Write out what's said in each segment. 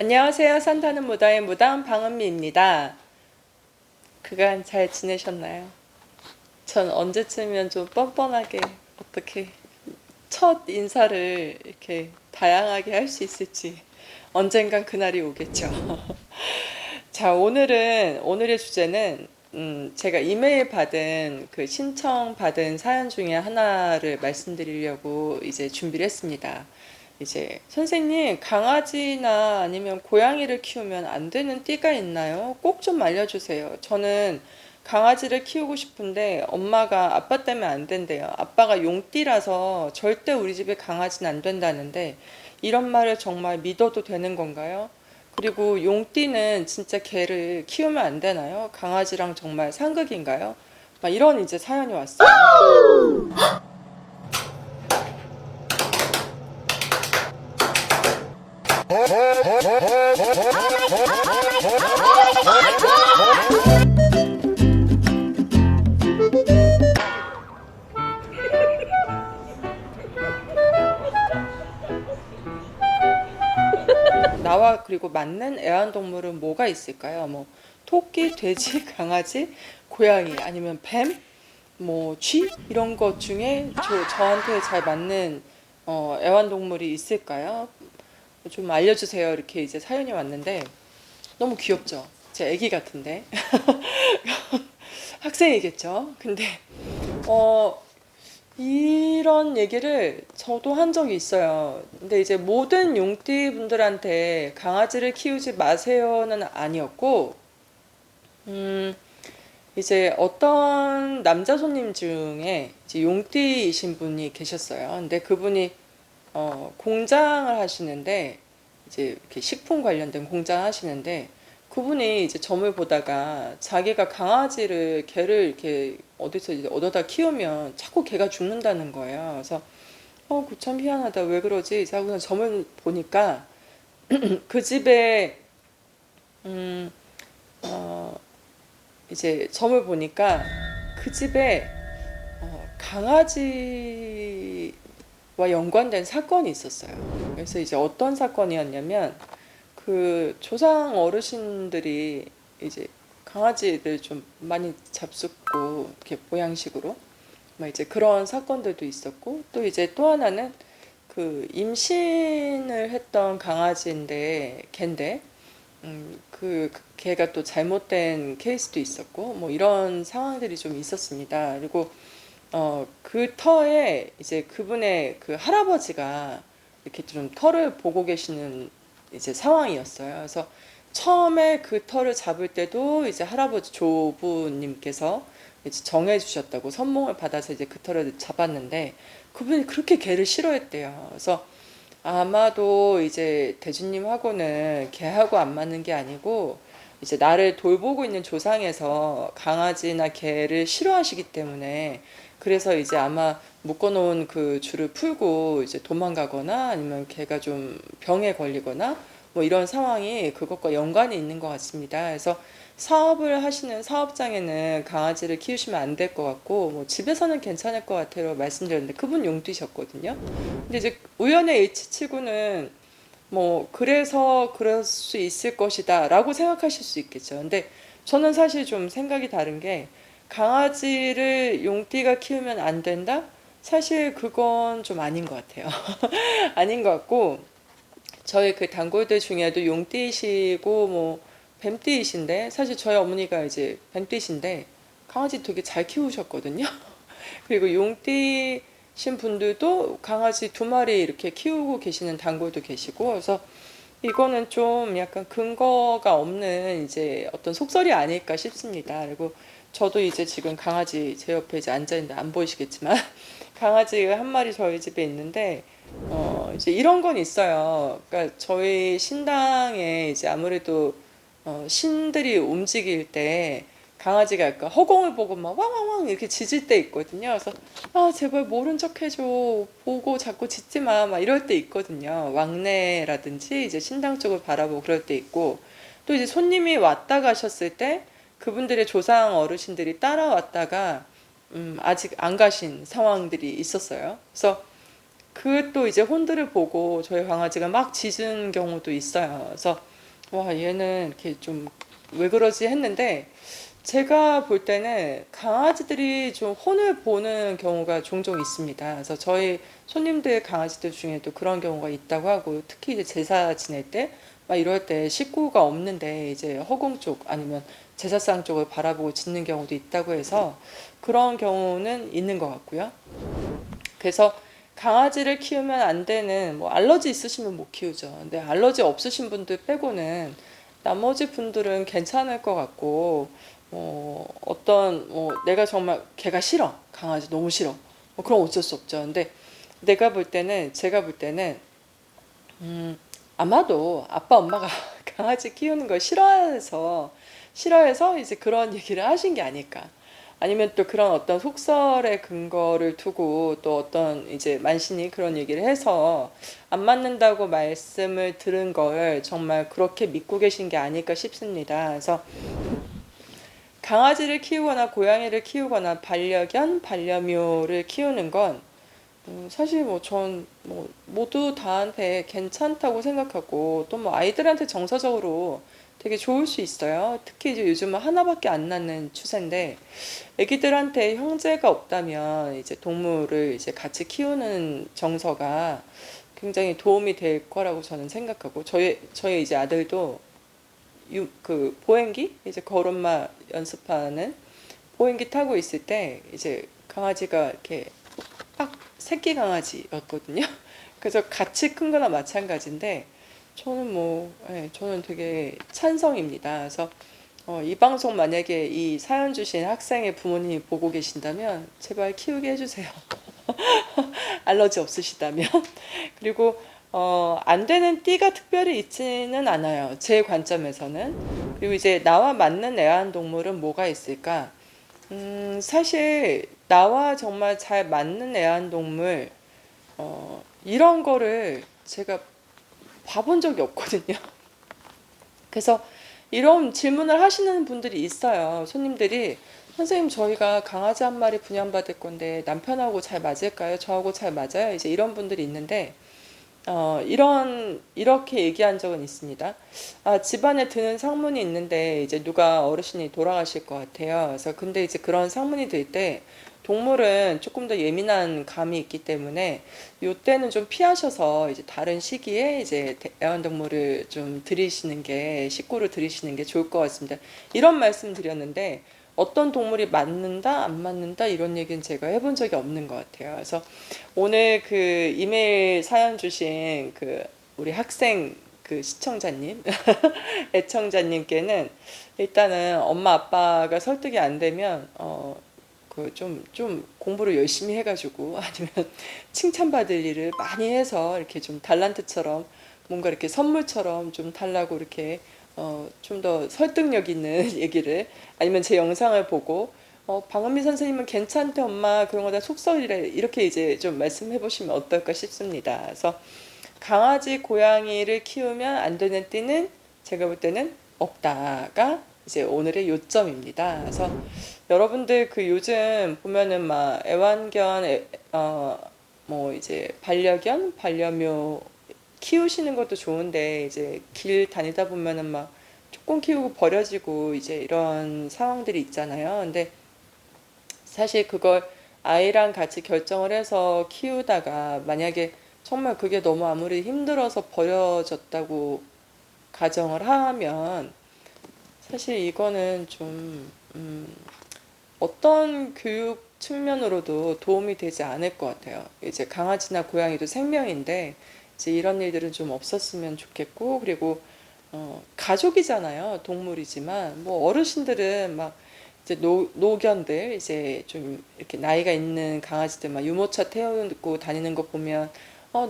안녕하세요. 산타는 무당의 무당 방은미입니다. 그간 잘 지내셨나요? 전 언제쯤이면 좀 뻔뻔하게 어떻게 첫 인사를 이렇게 다양하게 할 수 있을지 언젠간 그날이 오겠죠. 자, 오늘의 주제는 제가 이메일 받은 그 신청 받은 사연 중에 하나를 말씀드리려고 이제 준비를 했습니다. 이제 선생님, 강아지나 아니면 고양이를 키우면 안 되는 띠가 있나요? 꼭 좀 알려주세요. 저는 강아지를 키우고 싶은데 엄마가 아빠 때문에 안 된대요. 아빠가 용띠라서 절대 우리 집에 강아지는 안 된다는데 이런 말을 정말 믿어도 되는 건가요? 그리고 용띠는 진짜 개를 키우면 안 되나요? 강아지랑 정말 상극인가요? 막 이런 이제 사연이 왔어요. 나와 그리고 맞는 애완동물은 뭐가 있을까요? 뭐 토끼, 돼지, 강아지, 고양이 아니면 뱀, 뭐 쥐 이런 것 중에 저한테 잘 맞는 애완동물이 있을까요? 좀 알려주세요. 이렇게 이제 사연이 왔는데 너무 귀엽죠? 제 애기 같은데 학생이겠죠? 근데 어 이런 얘기를 저도 한 적이 있어요. 근데 이제 모든 용띠 분들한테 강아지를 키우지 마세요는 아니었고, 음, 이제 어떤 남자 손님 중에 이제 용띠이신 분이 계셨어요. 근데 그분이 공장을 하시는데 이제 이렇게 식품 관련된 공장 하시는데 그분이 이제 점을 보다가 자기가 개를 이렇게 어디서 이제 얻어다 키우면 자꾸 개가 죽는다는 거예요. 그래서 그 참 희한하다. 왜 그러지? 하고서 점을 보니까 그 집에 음, 어, 이제 점을 보니까 그 집에 강아지와 연관된 사건이 있었어요. 그래서 이제 어떤 사건이었냐면 그 조상 어르신들이 이제 강아지를 좀 많이 잡숫고 이렇게 보양식으로 막 이제 그런 사건들도 있었고 또 이제 또 하나는 그 임신을 했던 강아지인데 걘데 그 걔가 또 잘못된 케이스도 있었고 뭐 이런 상황들이 좀 있었습니다. 그리고 그 터에 이제 그분의 그 할아버지가 이렇게 좀 터를 보고 계시는 이제 상황이었어요. 그래서 처음에 그 터를 잡을 때도 이제 할아버지 조부님께서 이제 정해 주셨다고 선몽을 받아서 이제 그 터를 잡았는데 그분이 그렇게 개를 싫어했대요. 그래서 아마도 이제 대주님하고는 개하고 안 맞는 게 아니고 이제 나를 돌보고 있는 조상에서 강아지나 개를 싫어하시기 때문에 그래서 이제 아마 묶어놓은 그 줄을 풀고 이제 도망가거나 아니면 개가 좀 병에 걸리거나 뭐 이런 상황이 그것과 연관이 있는 것 같습니다. 그래서 사업을 하시는 사업장에는 강아지를 키우시면 안 될 것 같고 뭐 집에서는 괜찮을 것 같아요 말씀드렸는데 그분 용띠셨거든요. 근데 이제 우연의 일치치고는 뭐 그래서 그럴 수 있을 것이다 라고 생각하실 수 있겠죠. 근데 저는 사실 좀 생각이 다른 게 강아지를 용띠가 키우면 안 된다? 사실 그건 좀 아닌 것 같아요. 아닌 것 같고 저희 그 단골들 중에도 용띠이시고 뭐 뱀띠이신데 사실 저희 어머니가 이제 뱀띠신데 강아지 되게 잘 키우셨거든요. 그리고 용띠신 분들도 강아지 두 마리 이렇게 키우고 계시는 단골도 계시고 그래서 이거는 좀 약간 근거가 없는 이제 어떤 속설이 아닐까 싶습니다. 그리고 저도 이제 지금 강아지 제 옆에 이제 앉아 있는데 안 보이시겠지만 강아지가 한 마리 저희 집에 있는데 이제 이런 건 있어요. 그러니까 저희 신당에 이제 아무래도 신들이 움직일 때 강아지가 약간 허공을 보고 막 왕왕왕 이렇게 짖을 때 있거든요. 그래서 아 제발 모른 척 해줘 보고 자꾸 짖지 마 막 이럴 때 있거든요. 왕래라든지 이제 신당 쪽을 바라보고 그럴 때 있고 또 이제 손님이 왔다 가셨을 때 그분들의 조상 어르신들이 따라왔다가 아직 안 가신 상황들이 있었어요. 그래서 그 또 이제 혼들을 보고 저희 강아지가 막 짖은 경우도 있어요. 그래서 와, 얘는 이렇게 좀 왜 그러지 했는데, 제가 볼 때는 강아지들이 좀 혼을 보는 경우가 종종 있습니다. 그래서 저희 손님들 강아지들 중에도 그런 경우가 있다고 하고, 특히 이제 제사 지낼 때, 막 이럴 때 식구가 없는데 이제 허공 쪽 아니면 제사상 쪽을 바라보고 짖는 경우도 있다고 해서 그런 경우는 있는 것 같고요. 그래서 강아지를 키우면 안 되는 뭐 알러지 있으시면 못 키우죠. 근데 알러지 없으신 분들 빼고는 나머지 분들은 괜찮을 것 같고 어떤 내가 정말 걔가 싫어. 강아지 너무 싫어. 그럼 어쩔 수 없죠. 근데 내가 볼 때는 제가 볼 때는 아마도 아빠 엄마가 강아지 키우는 걸 싫어해서 이제 그런 얘기를 하신 게 아닐까. 아니면 또 그런 어떤 속설의 근거를 두고 또 어떤 이제 만신이 그런 얘기를 해서 안 맞는다고 말씀을 들은 걸 정말 그렇게 믿고 계신 게 아닐까 싶습니다. 그래서 강아지를 키우거나 고양이를 키우거나 반려견, 반려묘를 키우는 건 사실 뭐 전 뭐 모두 다한테 괜찮다고 생각하고 또 뭐 아이들한테 정서적으로 되게 좋을 수 있어요. 특히 이제 요즘은 하나밖에 안 낳는 추세인데 애기들한테 형제가 없다면 이제 동물을 이제 같이 키우는 정서가 굉장히 도움이 될 거라고 저는 생각하고 저희 이제 아들도 그 보행기 이제 걸음마 연습하는 보행기 타고 있을 때 이제 강아지가 이렇게 딱 새끼 강아지였거든요. 그래서 같이 큰 거나 마찬가지인데 저는 저는 되게 찬성입니다. 그래서 이 방송 만약에 이 사연 주신 학생의 부모님이 보고 계신다면 제발 키우게 해주세요. 알러지 없으시다면. 그리고 안 되는 띠가 특별히 있지는 않아요. 제 관점에서는. 그리고 이제 나와 맞는 애완동물은 뭐가 있을까? 사실 나와 정말 잘 맞는 애완동물 이런 거를 제가 봐본 적이 없거든요. 그래서 이런 질문을 하시는 분들이 있어요. 손님들이 선생님 저희가 강아지 한 마리 분양받을 건데 남편하고 잘 맞을까요? 저하고 잘 맞아요? 이제 이런 분들이 있는데 이렇게 얘기한 적은 있습니다. 아, 집안에 드는 상문이 있는데, 이제 누가 어르신이 돌아가실 것 같아요. 그래서 근데 이제 그런 상문이 들 때, 동물은 조금 더 예민한 감이 있기 때문에, 요때는 좀 피하셔서, 이제 다른 시기에 이제 애완동물을 좀 들이시는 게, 식구를 들이시는 게 좋을 것 같습니다. 이런 말씀 드렸는데, 어떤 동물이 맞는다, 안 맞는다, 이런 얘기는 제가 해본 적이 없는 것 같아요. 그래서 오늘 그 이메일 사연 주신 그 우리 학생 그 시청자님, 애청자님께는 일단은 엄마 아빠가 설득이 안 되면 그 좀 공부를 열심히 해가지고 아니면 칭찬받을 일을 많이 해서 이렇게 좀 달란트처럼 뭔가 이렇게 선물처럼 좀 달라고 이렇게 좀 더 설득력 있는 얘기를 아니면 제 영상을 보고 방은미 선생님은 괜찮대 엄마 그런 거 다 속설이래 이렇게 이제 좀 말씀해 보시면 어떨까 싶습니다. 그래서 강아지 고양이를 키우면 안 되는 띠는 제가 볼 때는 없다가 이제 오늘의 요점입니다. 그래서 여러분들 그 요즘 보면은 막 애완견 뭐 이제 반려견 반려묘 키우시는 것도 좋은데 이제 길 다니다 보면은 막 조금 키우고 버려지고 이제 이런 상황들이 있잖아요. 근데 사실 그걸 아이랑 같이 결정을 해서 키우다가 만약에 정말 그게 너무 아무리 힘들어서 버려졌다고 가정을 하면 사실 이거는 좀 어떤 교육 측면으로도 도움이 되지 않을 것 같아요. 이제 강아지나 고양이도 생명인데 이제 이런 일들은 좀 없었으면 좋겠고 그리고 가족이잖아요. 동물이지만 뭐 어르신들은 막 이제 노견들 이제 좀 이렇게 나이가 있는 강아지들 막 유모차 태우고 다니는 거 보면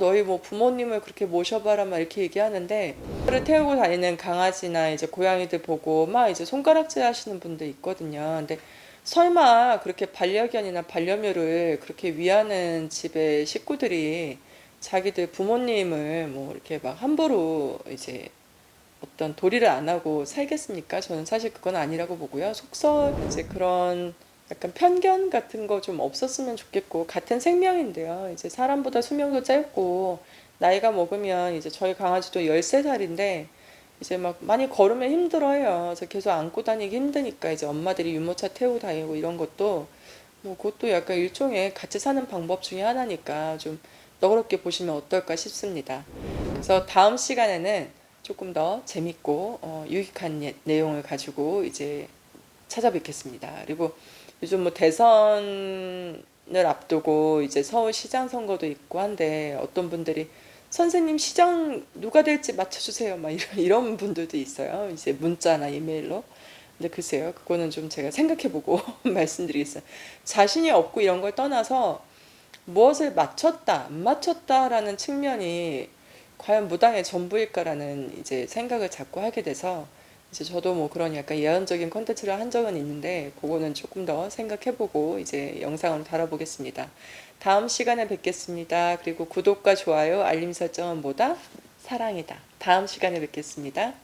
너희 뭐 부모님을 그렇게 모셔봐라 막 이렇게 얘기하는데 그를 태우고 다니는 강아지나 이제 고양이들 보고 막 이제 손가락질 하시는 분들 있거든요. 근데 설마 그렇게 반려견이나 반려묘를 그렇게 위하는 집의 식구들이 자기들 부모님을 뭐 이렇게 막 함부로 이제 어떤 도리를 안 하고 살겠습니까? 저는 사실 그건 아니라고 보고요. 속설 이제 그런 약간 편견 같은 거 좀 없었으면 좋겠고 같은 생명인데요. 이제 사람보다 수명도 짧고 나이가 먹으면 이제 저희 강아지도 13살인데 이제 막 많이 걸으면 힘들어요. 그래서 계속 안고 다니기 힘드니까 이제 엄마들이 유모차 태우고 다니고 이런 것도 뭐 그것도 약간 일종의 같이 사는 방법 중에 하나니까 좀 너그럽게 보시면 어떨까 싶습니다. 그래서 다음 시간에는 조금 더 재밌고 유익한 내용을 가지고 이제 찾아뵙겠습니다. 그리고 요즘 뭐 대선을 앞두고 이제 서울시장 선거도 있고 한데 어떤 분들이 선생님 시장 누가 될지 맞춰주세요. 막 이런 분들도 있어요. 이제 문자나 이메일로. 근데 글쎄요, 그거는 좀 제가 생각해보고 말씀드리겠어요. 자신이 없고 이런 걸 떠나서 무엇을 맞췄다, 안 맞췄다라는 측면이 과연 무당의 전부일까라는 이제 생각을 자꾸 하게 돼서 이제 저도 뭐 그런 약간 예언적인 컨텐츠를 한 적은 있는데 그거는 조금 더 생각해보고 이제 영상을 달아보겠습니다. 다음 시간에 뵙겠습니다. 그리고 구독과 좋아요, 알림 설정은 뭐다? 사랑이다. 다음 시간에 뵙겠습니다.